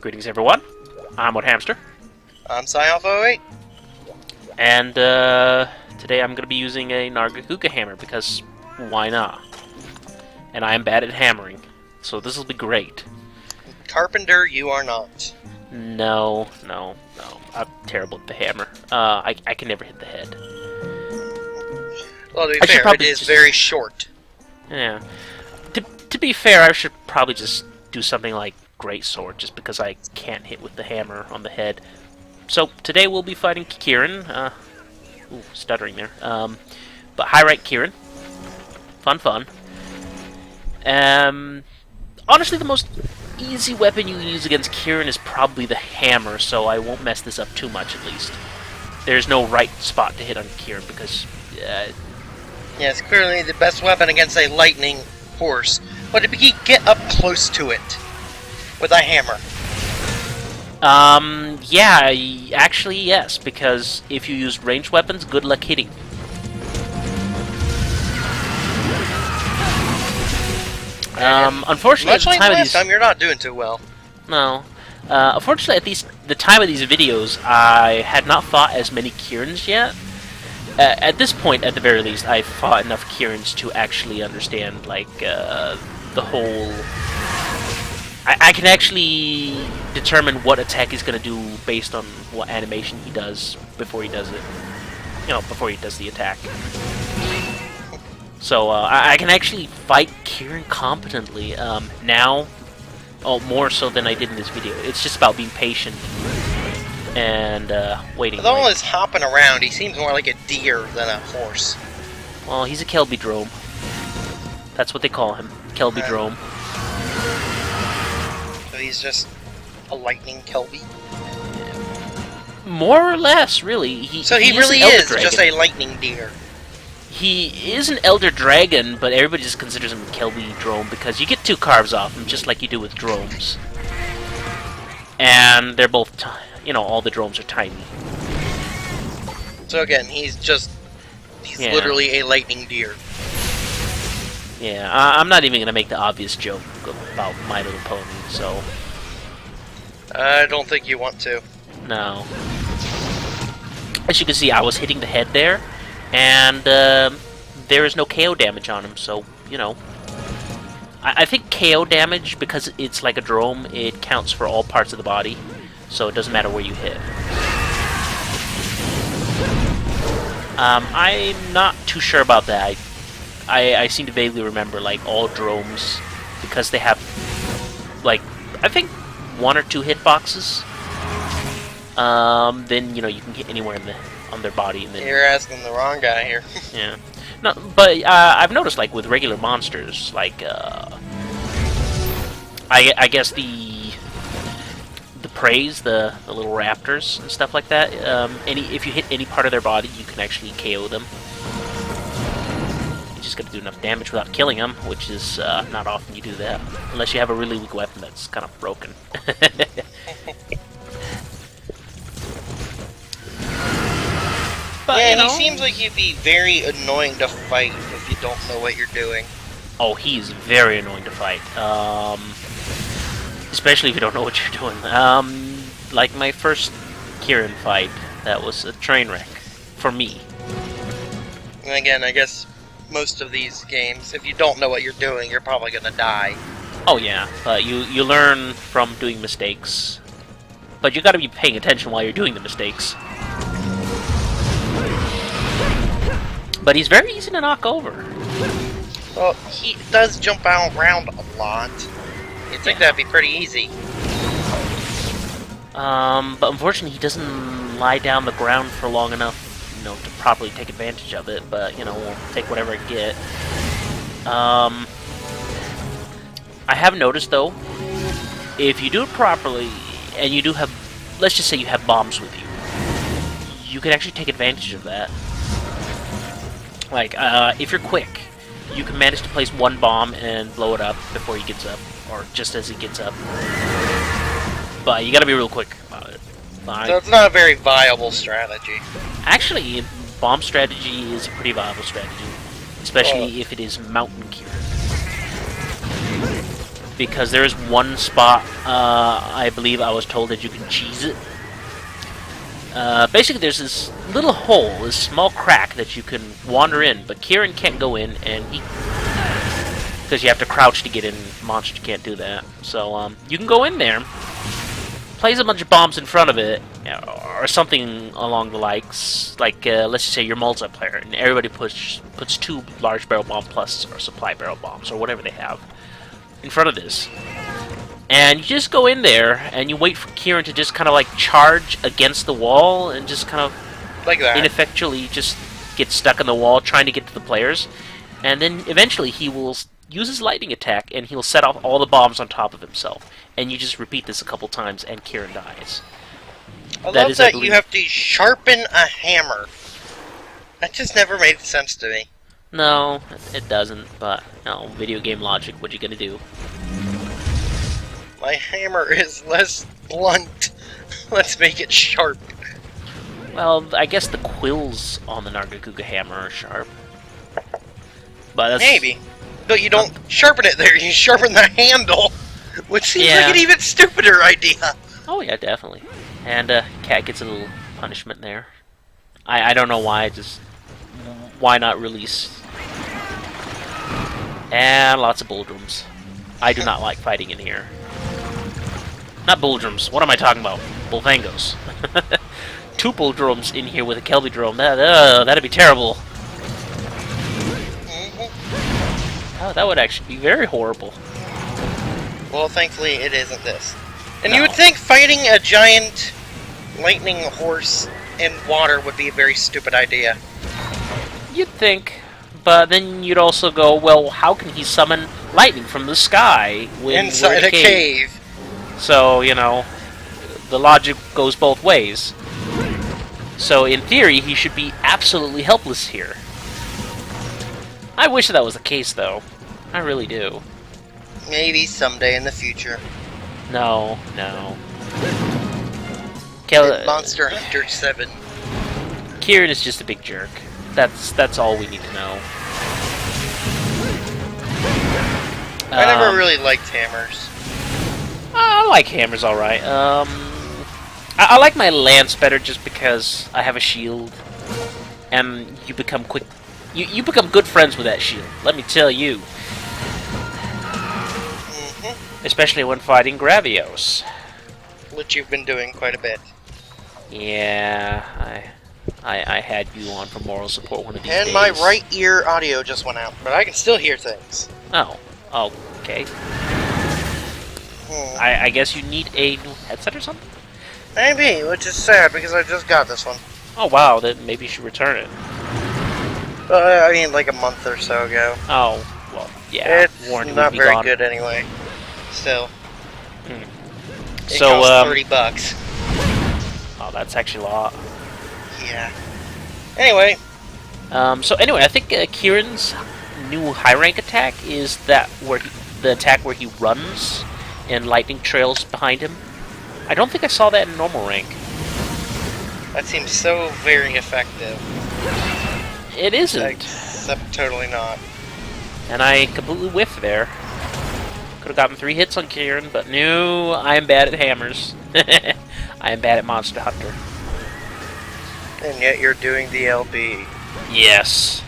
Greetings, everyone. I'm What Hamster. I'm Psy08. And today I'm going to be using a Nargacuga hammer because why not? And I am bad at hammering, so this will be great. Carpenter, you are not. No. I'm terrible at the hammer. I can never hit the head. Well, to be fair, it is very short. Yeah. To be fair, I should probably just do something like Greatsword, just because I can't hit with the hammer on the head. So today we'll be fighting Kirin. Ooh, stuttering there. But high rank Kirin. Fun. Honestly, the most easy weapon you can use against Kirin is probably the hammer, so I won't mess this up too much at least. There's no right spot to hit on Kirin because... yes, clearly the best weapon against a lightning horse. But if you get up close to it with a hammer. Yeah, actually yes, because if you use ranged weapons, good luck hitting. Unfortunately, much like last time, you're not doing too well. No. Unfortunately, at least the time of these videos, I had not fought as many Kirins yet. At this point, at the very least, I've fought enough Kirins to actually understand, like, the whole... I can actually determine what attack he's going to do based on what animation he does before he does it. You know, before he does the attack. So, I can actually fight Kirin competently now. Oh, more so than I did in this video. It's just about being patient and waiting. With all his hopping around, he seems more like a deer than a horse. Well, he's a Kelby-drome. That's what they call him. Kelby-drome. So he's just a lightning Kelby? More or less, really. So he really is just a lightning deer. He is an Elder Dragon, but everybody just considers him a Kelby-drome because you get 2 carves off him, just like you do with dromes. And they're both, you know, all the dromes are tiny. So again, he's literally a lightning deer. Yeah, I'm not even going to make the obvious joke about My Little Pony, so... I don't think you want to. No. As you can see, I was hitting the head there, and there is no KO damage on him, so, you know. I think KO damage, because it's like a drome, it counts for all parts of the body, so it doesn't matter where you hit. I'm not too sure about that. I seem to vaguely remember, like, all dromes, because they have, like, I think 1 or 2 hitboxes. Then, you know, you can hit anywhere on their body. And then, you're asking the wrong guy here. Yeah. No, but I've noticed, like, with regular monsters, like, I guess the preys, the little raptors and stuff like that, if you hit any part of their body, you can actually KO them. You just gotta do enough damage without killing them, which is not often you do that, unless you have a really weak weapon that's kind of broken. But, yeah, you know, he seems like he'd be very annoying to fight if you don't know what you're doing. Oh, he's very annoying to fight. Especially if you don't know what you're doing. Like my first Kirin fight, that was a train wreck for me. And again, I guess most of these games, if you don't know what you're doing, you're probably gonna die. Oh yeah, you learn from doing mistakes, but you got to be paying attention while you're doing the mistakes. But he's very easy to knock over. Well, he does jump around a lot. You'd think that'd be pretty easy. But unfortunately, he doesn't lie down the ground for long enough, you know, to properly take advantage of it. But you know, we'll take whatever I get. I have noticed though, if you do it properly, and you do have, let's just say you have bombs with you, you can actually take advantage of that. Like, if you're quick, you can manage to place 1 bomb and blow it up before he gets up, or just as he gets up. But you gotta be real quick about it. So it's not a very viable strategy. Actually, bomb strategy is a pretty viable strategy, especially if it is Mountain Kirin. because there is one spot, I believe I was told that you can cheese it. Basically, there's this little hole, this small crack that you can wander in, but Kirin can't go in, and because you have to crouch to get in. Monster can't do that. So you can go in there, place a bunch of bombs in front of it, or something along the likes. Like let's just say you're multiplayer, and everybody puts 2 large barrel bomb plus or supply barrel bombs or whatever they have in front of this. And you just go in there and you wait for Kirin to just kind of like charge against the wall and just kind of like that, ineffectually just get stuck in the wall trying to get to the players. And then eventually he will use his lightning attack and he'll set off all the bombs on top of himself. And you just repeat this a couple times and Kirin dies. I love that you have to sharpen a hammer. That just never made sense to me. No, it doesn't, but no, video game logic, what you gonna do? My hammer is less blunt. Let's make it sharp. Well, I guess the quills on the Nargacuga hammer are sharp. But that's... Maybe. But you don't sharpen it there, you sharpen the handle. Which seems like an even stupider idea. Oh yeah, definitely. And Cat gets a little punishment there. I don't know why, just... Why not release? And lots of bull drums. I do not like fighting in here. Not bull drums. What am I talking about? Bullfangos. 2 bull drums in here with a Kelby drum. That'd be terrible. Oh, that would actually be very horrible. Well, thankfully it isn't this. And you would think fighting a giant lightning horse in water would be a very stupid idea. You'd think, but then you'd also go, well, how can he summon lightning from the sky when inside we're in a cave? So, you know, the logic goes both ways. So, in theory, he should be absolutely helpless here. I wish that was the case, though. I really do. Maybe someday in the future. No. Monster Hunter 7. Kirin is just a big jerk. That's all we need to know. I never really liked hammers. I like hammers, alright. I like my lance better just because I have a shield, and you become quick. You become good friends with that shield. Let me tell you. Especially when fighting Gravios. Which you've been doing quite a bit. Yeah, I had you on for moral support one of these days. And my right ear audio just went out, but I can still hear things. Oh, okay. I guess you need a new headset or something? Maybe, which is sad because I just got this one. Oh wow, then maybe you should return it. I mean, like a month or so ago. Oh, well, yeah. It's not very good anyway. Still. It costs $30. Oh, that's actually a lot. Yeah. Anyway. So anyway, I think Kirin's new high rank attack is that the attack where he runs and lightning trails behind him. I don't think I saw that in normal rank. That seems so very effective. It isn't. Except totally not. And I completely whiffed there. Could have gotten 3 hits on Kirin, but no, I am bad at hammers. I am bad at Monster Hunter. And yet you're doing the LP. Yes.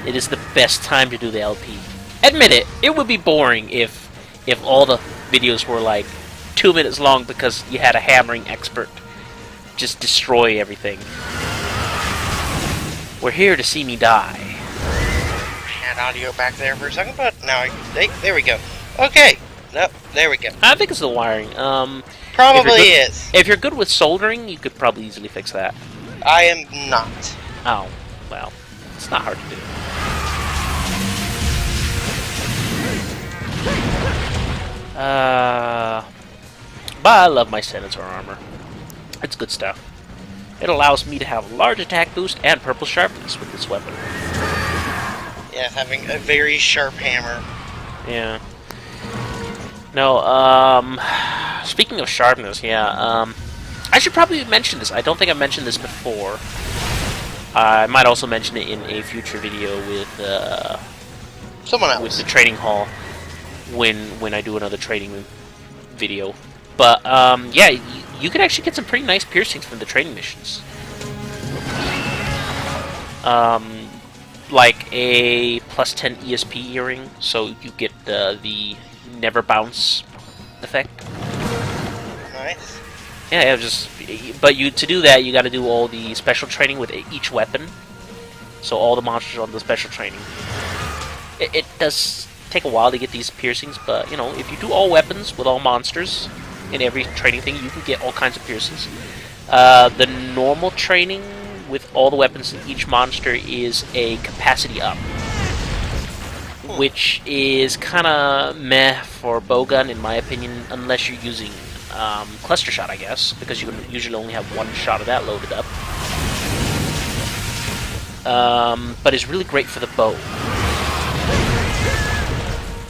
It is the best time to do the LP. Admit it, it would be boring if all the videos were like 2 minutes long because you had a hammering expert just destroy everything. We're here to see me die. I had audio back there for a second, but now there we go. Okay. Nope, there we go. I think it's the wiring. Probably is. If you're good with soldering, you could probably easily fix that. I am not. Oh, well, it's not hard to do. But I love my Senator armor. It's good stuff. It allows me to have a large attack boost and purple sharpness with this weapon. Yeah, having a very sharp hammer. Yeah. No, speaking of sharpness, yeah, I should probably mention this. I don't think I mentioned this before. I might also mention it in a future video with, someone else. with the trading hall. when I do another training video. But yeah, you can actually get some pretty nice piercings from the training missions. Like a +10 ESP earring, so you get the never bounce effect. Nice. Yeah, but to do that, you got to do all the special training with each weapon. So all the monsters on the special training. It does take a while to get these piercings, but you know, if you do all weapons with all monsters in every training thing, you can get all kinds of piercings. The normal training with all the weapons in each monster is a capacity up, which is kind of meh for bowgun in my opinion, unless you're using cluster shot, I guess, because you can usually only have one shot of that loaded up. But it's really great for the bow,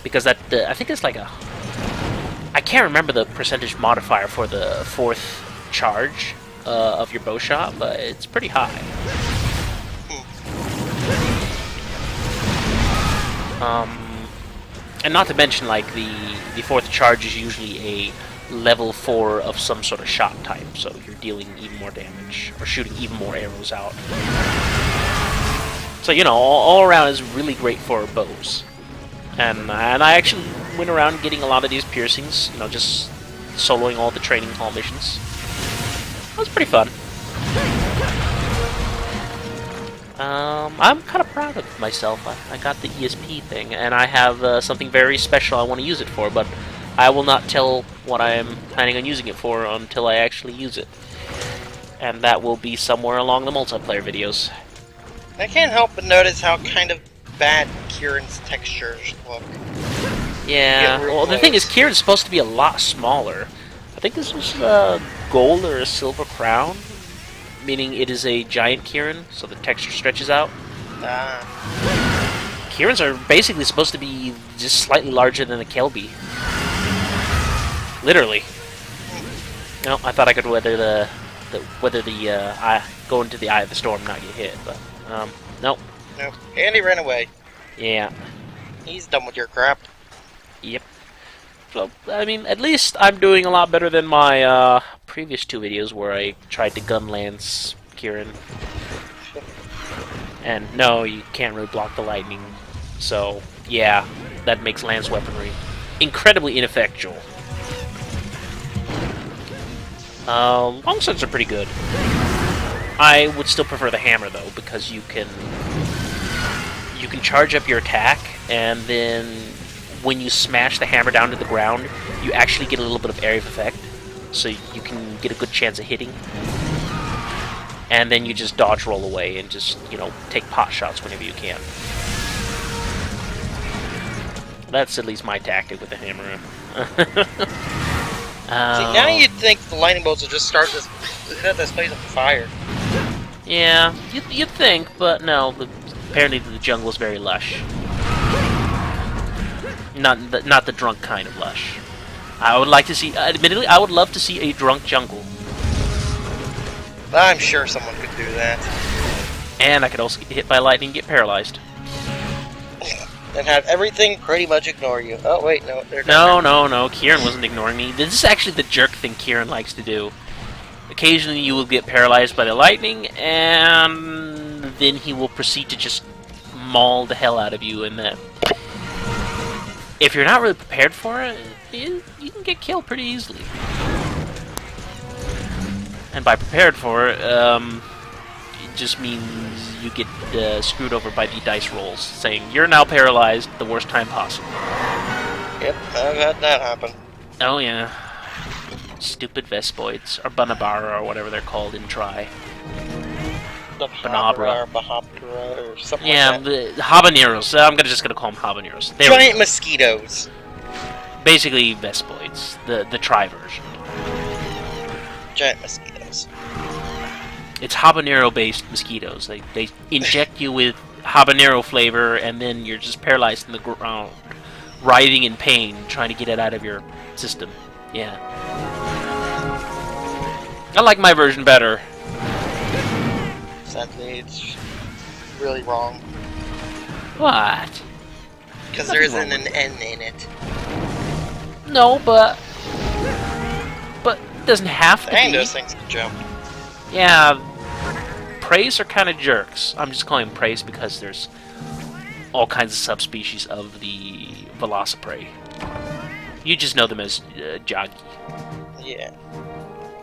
because that I think it's like I can't remember the percentage modifier for the 4th charge of your bow shot, but it's pretty high. And not to mention, like, the 4th charge is usually a level 4 of some sort of shot type, so you're dealing even more damage, or shooting even more arrows out. So, you know, all around is really great for bows. And I actually went around getting a lot of these piercings, you know, just soloing all the training hall missions. That was pretty fun. I'm kind of proud of myself. I got the ESP thing, and I have something very special I want to use it for, but I will not tell what I am planning on using it for until I actually use it. And that will be somewhere along the multiplayer videos. I can't help but notice how kind of bad Kirin's textures look. Yeah, well, the thing is, Kirin's supposed to be a lot smaller. I think this was a gold or a silver crown, meaning it is a giant Kirin, so the texture stretches out. Kirins are basically supposed to be just slightly larger than a Kelby. Literally. No, I thought I could weather the go into the eye of the storm and not get hit, but nope. Nope. Andy ran away. Yeah. He's done with your crap. Yep. So, I mean, at least I'm doing a lot better than my previous 2 videos where I tried to gun lance Kirin. And no, you can't really block the lightning. So, yeah, that makes lance weaponry incredibly ineffectual. Longswords are pretty good. I would still prefer the hammer though, because you can charge up your attack, and then when you smash the hammer down to the ground, you actually get a little bit of area of effect, so you can get a good chance of hitting. And then you just dodge roll away and just, you know, take pot shots whenever you can. That's at least my tactic with the hammer. See, now you'd think the lightning bolts would just set this place on fire. Yeah, you'd think, but no. Apparently the jungle is very lush. Not the drunk kind of lush. I would like to see, admittedly, I would love to see a drunk jungle. I'm sure someone could do that. And I could also get hit by lightning and get paralyzed. And have everything pretty much ignore you. Oh, wait, no, they're No, Kirin wasn't ignoring me. This is actually the jerk thing Kirin likes to do. Occasionally you will get paralyzed by the lightning, and then he will proceed to just maul the hell out of you, and if you're not really prepared for it, you can get killed pretty easily. And by prepared for it, it just means you get screwed over by the dice rolls, saying, you're now paralyzed the worst time possible. Yep, I've had that happen. Oh yeah. Stupid Vespoids, or Banabara, or whatever they're called in Tri. Banabra, or Bahapra, or something yeah, like that. The habaneros. I'm just gonna call them habaneros. Giant mosquitoes. Basically Vespoids, the Tri version. Giant mosquitoes. It's habanero-based mosquitoes. They inject you with habanero flavor, and then you're just paralyzed in the ground, writhing in pain, trying to get it out of your system. Yeah. I like my version better. Sadly, it's really wrong. What? Because there isn't an N in it. No, but it doesn't have to Dang, be. those things can jump. Yeah, preys are kind of jerks. I'm just calling them preys because there's all kinds of subspecies of the Velociprey. You just know them as Joggy. Yeah.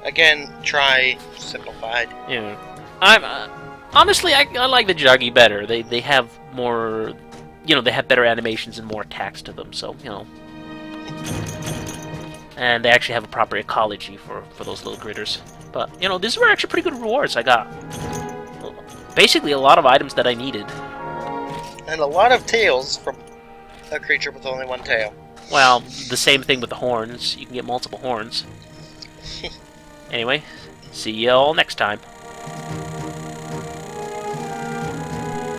Again, try simplified. Yeah, I'm honestly I like the Joggy better. They have more, they have better animations and more attacks to them. So and they actually have a proper ecology for those little critters. But these were actually pretty good rewards. I got basically a lot of items that I needed. And a lot of tails from a creature with only one tail. Well, the same thing with the horns. You can get multiple horns. Anyway, see y'all next time.